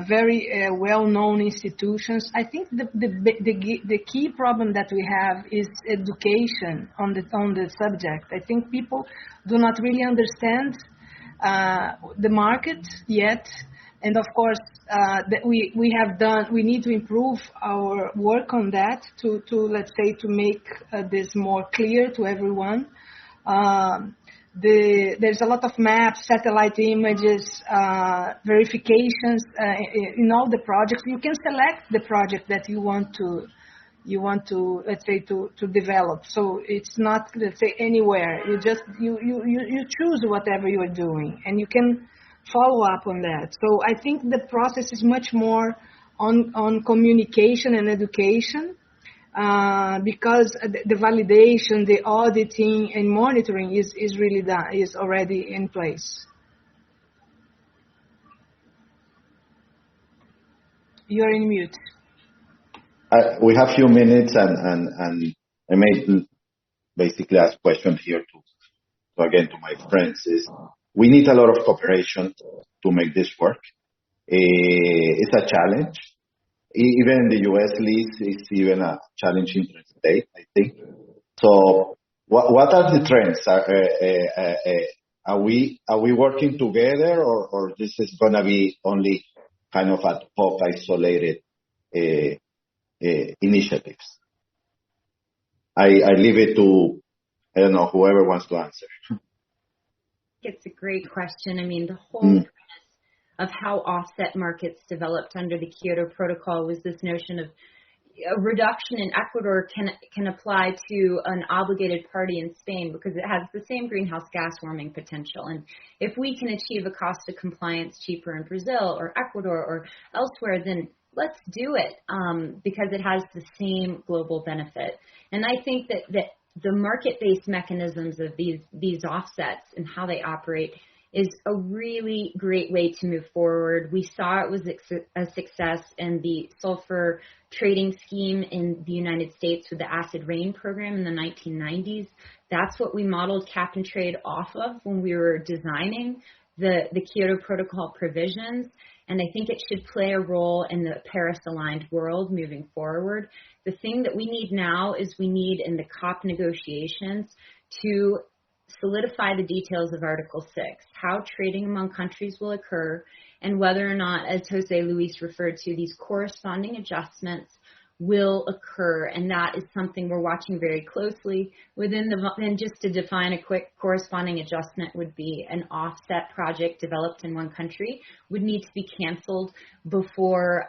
very well-known institutions. I think the key problem that we have is education on the subject. I think people do not really understand the market yet, and of course that we need to improve our work on that to let's say to make this more clear to everyone. There's a lot of maps, satellite images, verifications in all the projects. You can select the project that you want to let's say to develop. So it's not, let's say, anywhere. You just you choose whatever you are doing, and you can follow up on that. So I think the process is much more on communication and education. Because the validation, the auditing, and monitoring is really done, is already in place. You're in mute. We have few minutes, and I may basically ask questions here to my friends. Is we need a lot of cooperation to make this work. It's a challenge. Even the U.S. lease is even a challenging state, I think. So, what are the trends? Are we working together, or this is gonna be only kind of ad hoc, isolated initiatives? I leave it to, I don't know, whoever wants to answer. It's a great question. I mean, the whole premise of how offset markets developed under the Kyoto Protocol was this notion of a reduction in Ecuador can apply to an obligated party in Spain because it has the same greenhouse gas warming potential. And if we can achieve a cost of compliance cheaper in Brazil or Ecuador or elsewhere, then let's do it because it has the same global benefit. And I think that the market-based mechanisms of these offsets and how they operate is a really great way to move forward. We saw it was a success in the sulfur trading scheme in the United States with the acid rain program in the 1990s. That's what we modeled cap and trade off of when we were designing the Kyoto Protocol provisions. And I think it should play a role in the Paris-aligned world moving forward. The thing that we need now is we need in the COP negotiations to solidify the details of Article 6, how trading among countries will occur, and whether or not, as Jose Luis referred to, these corresponding adjustments will occur. And that is something we're watching very closely. And just to define a quick corresponding adjustment would be an offset project developed in one country would need to be canceled before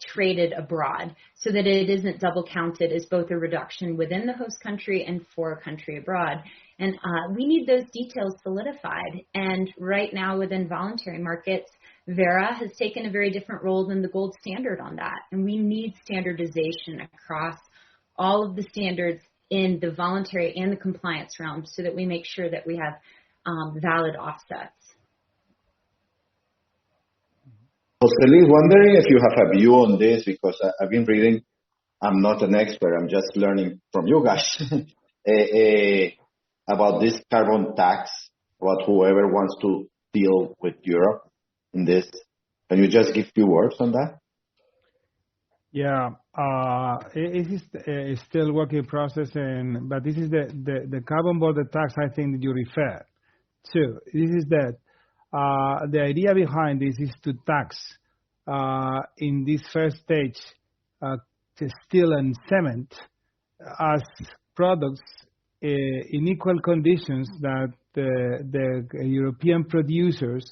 traded abroad so that it isn't double counted as both a reduction within the host country and for a country abroad. And we need those details solidified. And right now within voluntary markets, Vera has taken a very different role than the gold standard on that. And we need standardization across all of the standards in the voluntary and the compliance realm so that we make sure that we have valid offsets. Jose Luis, wondering if you have a view on this, because I've been reading. I'm not an expert. I'm just learning from you guys about this carbon tax, about whoever wants to deal with Europe in this. Can you just give a few words on that? Yeah, it is still work in process, but this is the carbon border tax I think that you refer to. This is that the idea behind this is to tax in this first stage steel and cement as products in equal conditions that the European producers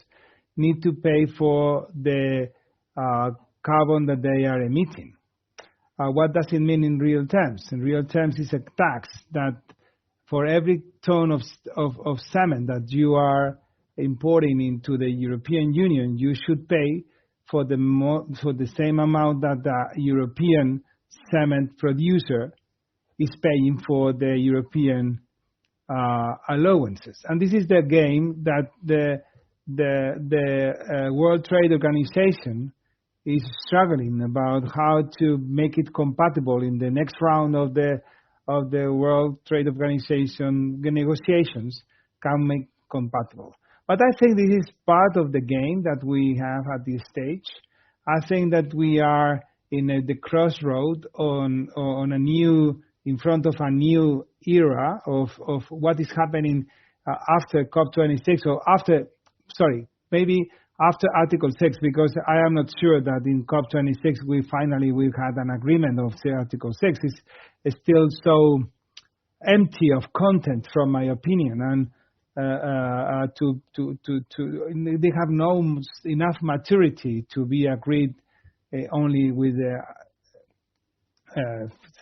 need to pay for the carbon that they are emitting. What does it mean in real terms? In real terms, it's a tax that for every ton of cement that you are importing into the European Union, you should pay for the same amount that the European cement producer is paying for the European allowances. And this is the game that the World Trade Organization is struggling about how to make it compatible in the next round of the World Trade Organization negotiations can make compatible. But I think this is part of the game that we have at this stage. I think that we are in the crossroad in front of a new era of what is happening after COP26 or maybe after Article 6, because I am not sure that in COP26 we've had an agreement of the Article 6. It's still so empty of content, from my opinion, and they have no enough maturity to be agreed only with the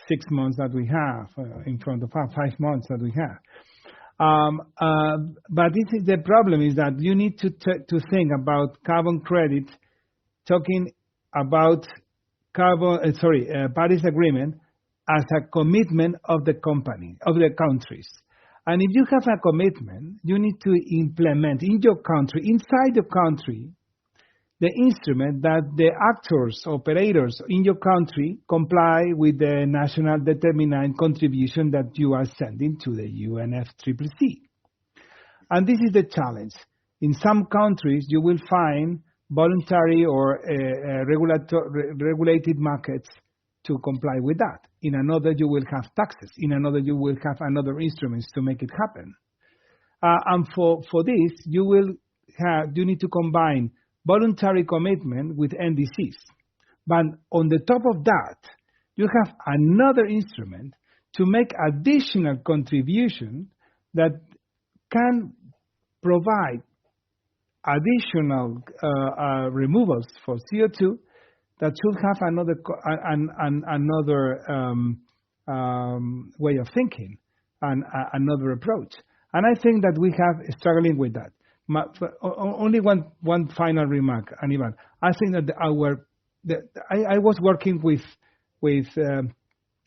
6 months that we have in front of 5 months that we have. But this is the problem, is that you need to think about carbon credit, talking about Paris Agreement as a commitment of the countries. And if you have a commitment, you need to implement in your country, inside your country, the instrument that the actors, operators in your country comply with the national determined contribution that you are sending to the UNFCCC. And this is the challenge. In some countries, you will find voluntary or regulated markets to comply with that. In another, you will have taxes. In another, you will have another instruments to make it happen. And for this, you need to combine voluntary commitment with NDCs. But on the top of that, you have another instrument to make additional contribution that can provide additional removals for CO2 that should have another way of thinking and another approach. And I think that we have struggling with that. Only one final remark, Aníbal. I think that I was working with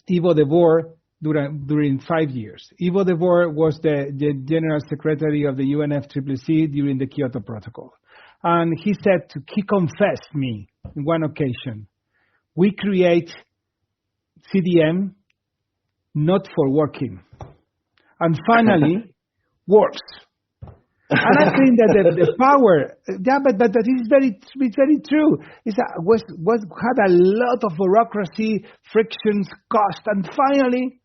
Ivo de Boer during 5 years. Ivo de Boer was the General Secretary of the UNFCCC during the Kyoto Protocol. And he confessed me in one occasion, we create CDM not for working. And finally, works. And I think that the power, but that is very true. Had a lot of bureaucracy, frictions, cost, and finally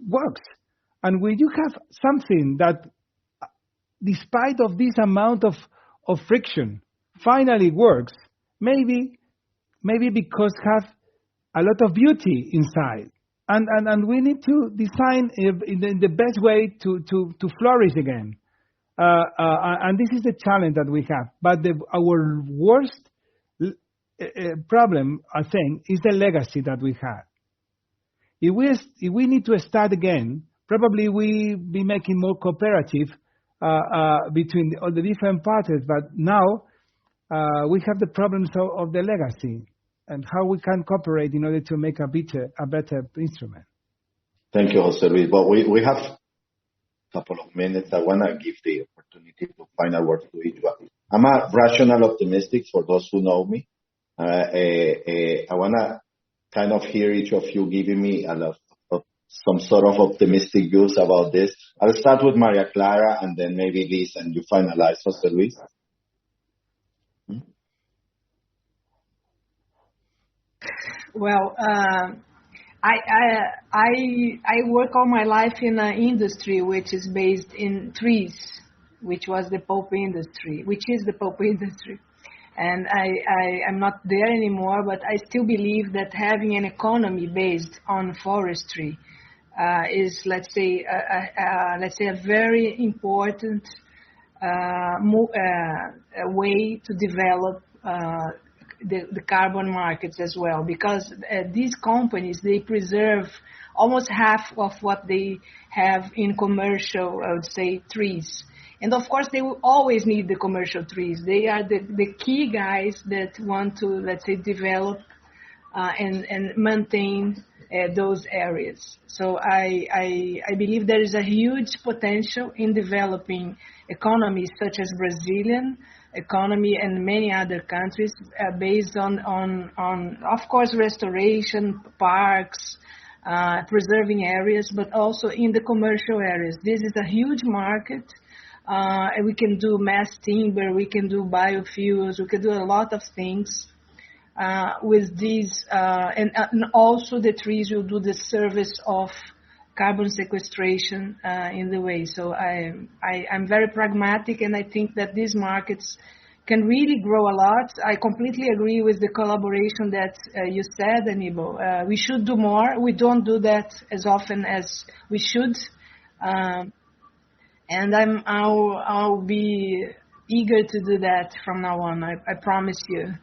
works. And when you have something that, despite of this amount of friction, finally works, maybe because have a lot of beauty inside. And we need to design in the best way to flourish again. And this is the challenge that we have. But our worst problem, I think, is the legacy that we have. If we need to start again, probably we be making more cooperative between all the different parties. But now we have the problems of the legacy and how we can cooperate in order to make a better instrument. Thank you, Jose Luis. But we have a couple of minutes. I want to give the opportunity to final words to each one. I'm a rational optimistic, for those who know me. I want to kind of hear each of you giving me some sort of optimistic views about this. I'll start with Maria Clara and then maybe Liz, and you finalize, Jose Luis. Well, I work all my life in an industry which is based in trees, which is the pulp industry. And I'm not there anymore, but I still believe that having an economy based on forestry is, let's say, a very important way to develop the carbon markets as well, because these companies, they preserve almost half of what they have in commercial, I would say, trees. And of course, they will always need the commercial trees. They are the key guys that want to, let's say, develop and maintain those areas. So I believe there is a huge potential in developing economies such as Brazilian economy and many other countries based on, of course, restoration, parks, preserving areas, but also in the commercial areas. This is a huge market. And we can do mass timber, we can do biofuels, we can do a lot of things with these, and also the trees will do the service of carbon sequestration in the way. So I'm very pragmatic, and I think that these markets can really grow a lot. I completely agree with the collaboration that you said, Aníbal. We should do more. We don't do that as often as we should. And I'll be eager to do that from now on. I promise you.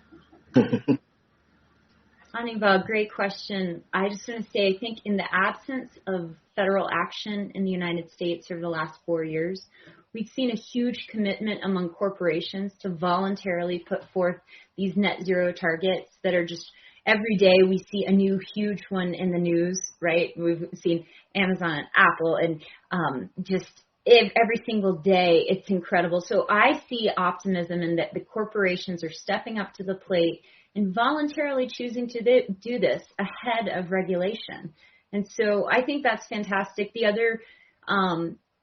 Aníbal, great question. I just want to say, I think in the absence of federal action in the United States over the last 4 years, we've seen a huge commitment among corporations to voluntarily put forth these net zero targets that are just every day we see a new huge one in the news, right? We've seen Amazon and Apple and just every single day. It's incredible. So I see optimism in that the corporations are stepping up to the plate and voluntarily choosing to do this ahead of regulation. And so I think that's fantastic. The other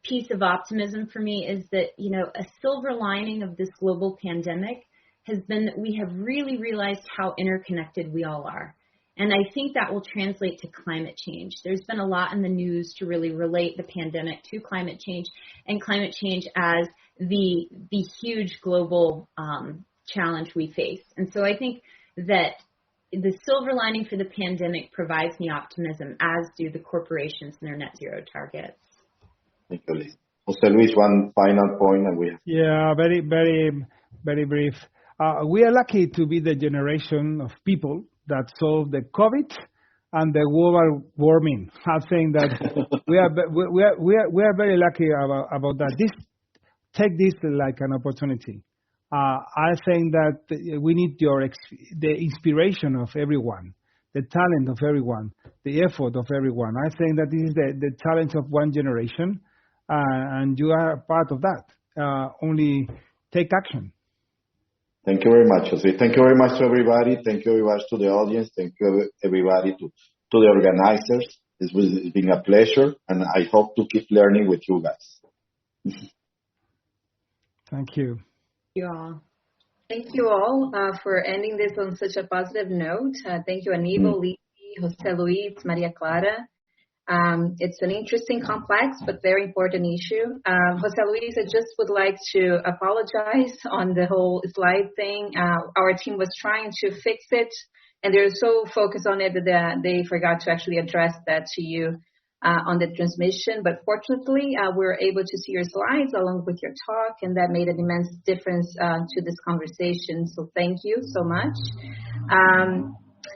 piece of optimism for me is that, you know, a silver lining of this global pandemic has been that we have really realized how interconnected we all are. And I think that will translate to climate change. There's been a lot in the news to really relate the pandemic to climate change and climate change as the huge global challenge we face. And so I think that the silver lining for the pandemic provides me optimism, as do the corporations and their net zero targets. Thank you, Liz. José Luis, one final point, and we have... Yeah, very, very, very brief. We are lucky to be the generation of people that solved the COVID and the global warming. I'm saying that we are very lucky about that. Take this like an opportunity. I think that we need the inspiration of everyone, the talent of everyone, the effort of everyone. I think that this is the talent of one generation, and you are part of that. Only take action. Thank you very much, Jose. Thank you very much to everybody. Thank you very much to the audience. Thank you everybody to the organizers. It's been a pleasure, and I hope to keep learning with you guys. Thank you. You all. Thank you all for ending this on such a positive note. Thank you, Aníbal, Lizzie, José Luis, Maria Clara. It's an interesting, complex, but very important issue. José Luis, I just would like to apologize on the whole slide thing. Our team was trying to fix it, and they're so focused on it that they forgot to actually address that to you on the transmission. But fortunately, we were able to see your slides along with your talk, and that made an immense difference to this conversation. So thank you so much.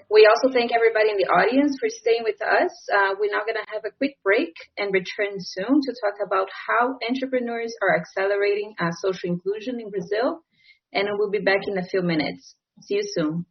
We also thank everybody in the audience for staying with us. We're now going to have a quick break and return soon to talk about how entrepreneurs are accelerating social inclusion in Brazil. And we'll be back in a few minutes. See you soon.